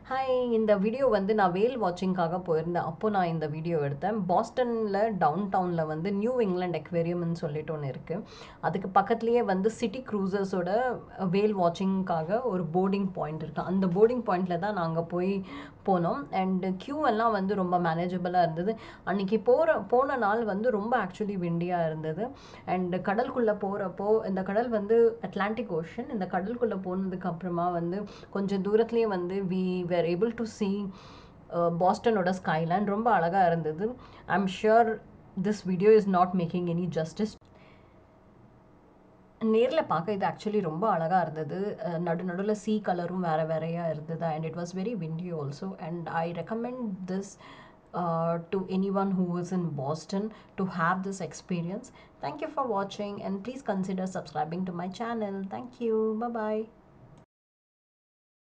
Hi, இந்த video வந்து நான் வேல் வாட்சிங்காக போயிருந்தேன். அப்போ நான் இந்த வீடியோ எடுத்தேன். பாஸ்டனில் டவுன் டவுனில் வந்து நியூ இங்கிலாந்து அக்வேரியம்னு சொல்லிட்டு ஒன்று இருக்குது. அதுக்கு பக்கத்துலேயே வந்து சிட்டி க்ரூசர்ஸோட வேல் வாட்சிங்காக ஒரு போர்டிங் பாயிண்ட் இருக்குது. அந்த போர்டிங் பாயிண்டில் தான் நாங்கள் போனோம். அண்டு க்யூ எல்லாம் வந்து ரொம்ப மேனேஜபிளாக இருந்தது. அன்றைக்கி போன நாள் வந்து ரொம்ப ஆக்சுவலி விண்டியாக இருந்தது. அண்டு கடலுக்குள்ளே போகிறப்போ இந்த கடல் வந்து அட்லாண்டிக் ஓஷன். இந்த கடலுக்குள்ளே போனதுக்கு அப்புறமா வந்து கொஞ்சம் தூரத்துலேயே வந்து were able to see பாஸ்டனோட ஸ்கைலைன் ரொம்ப அழகாக இருந்தது. I'm sure this video is not making any justice. நேரில் பார்க்க இது ஆக்சுவலி ரொம்ப அழகாக இருந்தது. நடுவில் சீ கலரும் வேறு வேறையாக இருந்தது. And it was very windy also. And I recommend this to anyone who is in Boston to have this experience. Thank you for watching and please consider subscribing to my channel. Thank you. Bye bye.